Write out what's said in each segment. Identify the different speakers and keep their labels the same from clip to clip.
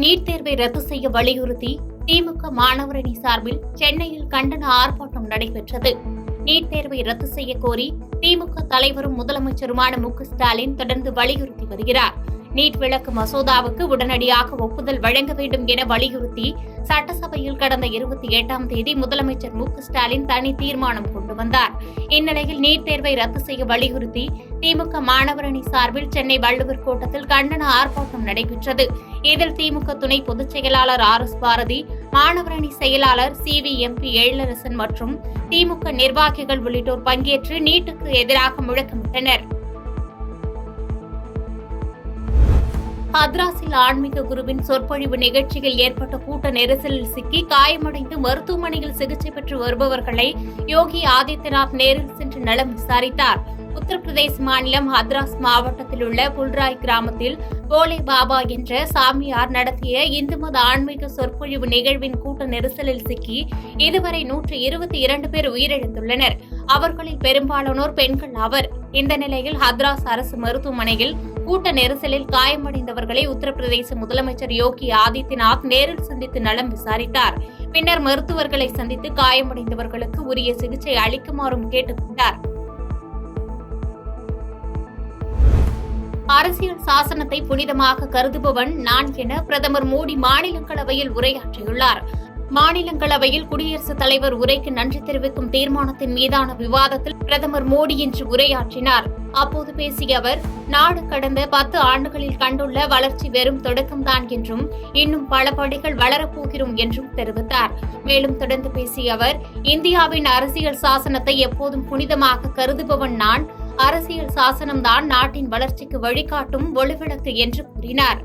Speaker 1: NEET தேர்வை ரத்து செய்ய வலியுறுத்தி திமுக மாணவரணி சார்பில் சென்னையில் கண்டன ஆர்ப்பாட்டம் நடைபெற்றது. நீட் தேர்வை ரத்து செய்ய கோரி திமுக தலைவரும் முதலமைச்சருமான மு.க.ஸ்டாலின் தொடர்ந்து வலியுறுத்தி வருகிறார். நீட் விலக்கு மசோதாவுக்கு உடனடியாக ஒப்புதல் வழங்க வேண்டும் என வலியுறுத்தி சட்டசபையில் கடந்த 28ஆம் தேதி முதலமைச்சர் மு.க.ஸ்டாலின் தனி தீர்மானம் கொண்டு வந்தார். இந்நிலையில் நீட் தேர்வை ரத்து செய்ய வலியுறுத்தி திமுக மாணவரணி சார்பில் சென்னை வள்ளுவர் கோட்டத்தில் கண்டன ஆர்ப்பாட்டம் நடைபெற்றது. இதில் திமுக துணை பொதுச் செயலாளர் R.S. பாரதி, மாணவரணி செயலாளர் CV.MP. எழிலரசன் மற்றும் திமுக நிர்வாகிகள் உள்ளிட்டோர் பங்கேற்று நீட்டுக்கு எதிராக முழக்கமிட்டனர். ஹத்ராஸில் ஆன்மீக குருவின் சொற்பொழிவு நிகழ்ச்சியில் ஏற்பட்ட கூட்ட நெரிசலில் சிக்கி காயமடைந்து மருத்துவமனையில் சிகிச்சை பெற்று வருபவர்களை யோகி ஆதித்யநாத் நேரில் சென்று நலம் விசாரித்தார். உத்தரப்பிரதேச மாநிலம் ஹத்ராஸ் மாவட்டத்தில் உள்ள புல்ராய் கிராமத்தில் போலே பாபா என்ற சாமியார் நடத்திய இந்து மத ஆன்மீக சொற்பொழிவு நிகழ்வின் கூட்ட நெரிசலில் சிக்கி இதுவரை 122 பேர் உயிரிழந்துள்ளனர். அவர்களில் பெரும்பாலானோர் பெண்கள் ஆவர். இந்த நிலையில் ஹத்ராஸ் அரசு மருத்துவமனையில் கூட்ட நெரிசலில் காயமடைந்தவர்களை உத்தரப்பிரதேச முதலமைச்சர் யோகி ஆதித்யநாத் நேரில் சந்தித்து நலம் விசாரித்தார். பின்னர் மருத்துவர்களை சந்தித்து காயமடைந்தவர்களுக்கு உரிய சிகிச்சை அளிக்குமாறும் கேட்டுக் கொண்டார். அரசியல் சாசனத்தை புனிதமாக கருதுபவன் நான் என பிரதமர் மோடி மாநிலங்களவையில் உரையாற்றியுள்ளார். மாநிலங்களவையில் குடியரசுத் தலைவர் உரைக்கு நன்றி தெரிவிக்கும் தீர்மானத்தின் மீதான விவாதத்தில் பிரதமர் மோடி இன்று உரையாற்றினார். அப்போது பேசிய அவர், நாடு கடந்த 10 ஆண்டுகளில் கண்டுள்ள வளர்ச்சி வெறும் தொடக்கம்தான் என்றும் இன்னும் பல படிகள் வளரப்போகிறோம் என்றும் தெரிவித்தார். மேலும் தொடர்ந்து பேசிய அவர், இந்தியாவின் அரசியல் சாசனத்தை எப்போதும் புனிதமாக கருதுபவன் நான். அரசியல் சாசனம்தான் நாட்டின் வளர்ச்சிக்கு வழிகாட்டும் ஒளிவிளக்கு என்று கூறினார்.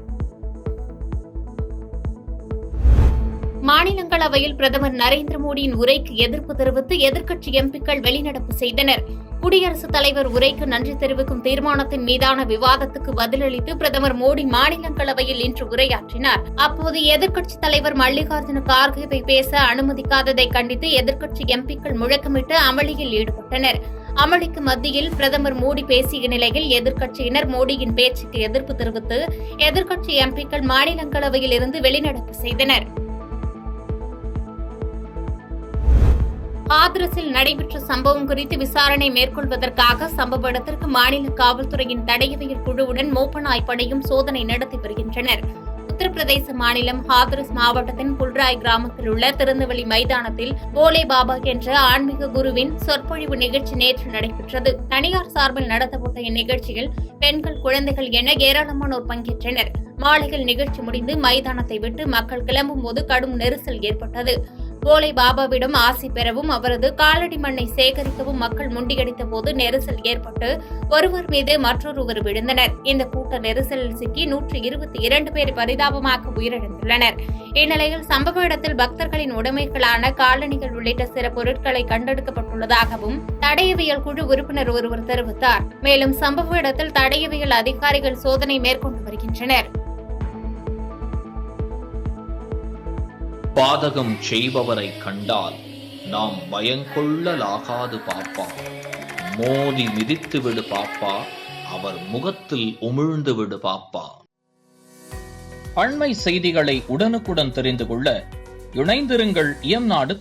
Speaker 1: மாநிலங்களவையில் பிரதமர் நரேந்திர மோடியின் உரைக்கு எதிர்ப்பு தெரிவித்து எதிர்க்கட்சி எம்பிக்கள் வெளிநடப்பு செய்தனர். குடியரசுத் தலைவர் உரைக்கு நன்றி தெரிவிக்கும் தீர்மானத்தின் மீதான விவாதத்துக்கு பதிலளித்து பிரதமர் மோடி மாநிலங்களவையில் இன்று உரையாற்றினார். அப்போது எதிர்க்கட்சித் தலைவர் மல்லிகார்ஜுன கார்கேவை பேச அனுமதிக்காததை கண்டித்து எதிர்க்கட்சி எம்பிக்கள் முழக்கமிட்டு அமளியில் ஈடுபட்டனர். அமளிக்கு மத்தியில் பிரதமர் மோடி பேசிய நிலையில் எதிர்க்கட்சியினர் மோடியின் பேச்சுக்கு எதிர்ப்பு தெரிவித்து எதிர்க்கட்சி எம்பிக்கள் மாநிலங்களவையில் இருந்து வெளிநடப்பு செய்தனர். ஹாத்ரஸில் நடைபெற்ற சம்பவம் குறித்து விசாரணை மேற்கொள்வதற்காக சம்பவ இடத்திற்கு மாநில காவல்துறையின் தடயவியல் குழுவுடன் மோப்பநாய் படையும் சோதனை நடத்தி வருகின்றனர். உத்தரப்பிரதேச மாநிலம் ஹாத்ரஸ் மாவட்டத்தின் புல்ராய் கிராமத்தில் உள்ள திறந்தவெளி மைதானத்தில் போலே பாபா என்ற ஆன்மீக குருவின் சொற்பொழிவு நிகழ்ச்சி நேற்று நடைபெற்றது. தனியார் சார்பில் நடத்தப்பட்ட இந்நிகழ்ச்சியில் பெண்கள், குழந்தைகள் என ஏராளமானோர் பங்கேற்றனர். மாலையில் நிகழ்ச்சி முடிந்து மைதானத்தை விட்டு மக்கள் கிளம்பும்போது கடும் நெரிசல் ஏற்பட்டது. போலே பாபாவிடம் ஆசி பெறவும் அவரது காலடி மண்ணை சேகரிக்கவும் மக்கள் முண்டியடித்த போது நெரிசல் ஏற்பட்டு ஒருவர் மீது மற்றொருவர் விழுந்தனர். இந்த கூட்ட நெரிசலில் சிக்கி 122 பேர் பரிதாபமாக உயிரிழந்துள்ளனர். இந்நிலையில் சம்பவ இடத்தில் பக்தர்களின் உடைமைகளான காலணிகள் உள்ளிட்ட சில பொருட்களை கண்டெடுக்கப்பட்டுள்ளதாகவும் தடயவியல் குழு உறுப்பினர் ஒருவர் தெரிவித்தார். மேலும் சம்பவ இடத்தில் தடயவியல் அதிகாரிகள் சோதனை மேற்கொண்டு வருகின்றனர்.
Speaker 2: பாதகம் செய்பவரை கண்டால் நாம் பயங்கொள்ளலாகாது பாப்பா. மோதி மிதித்து விடு பாப்பா, அவர் முகத்தில் உமிழ்ந்து விடு பாப்பா. அண்மை செய்திகளை உடனுக்குடன் தெரிந்து கொள்ள இணைந்திருங்கள் இயம்நாடு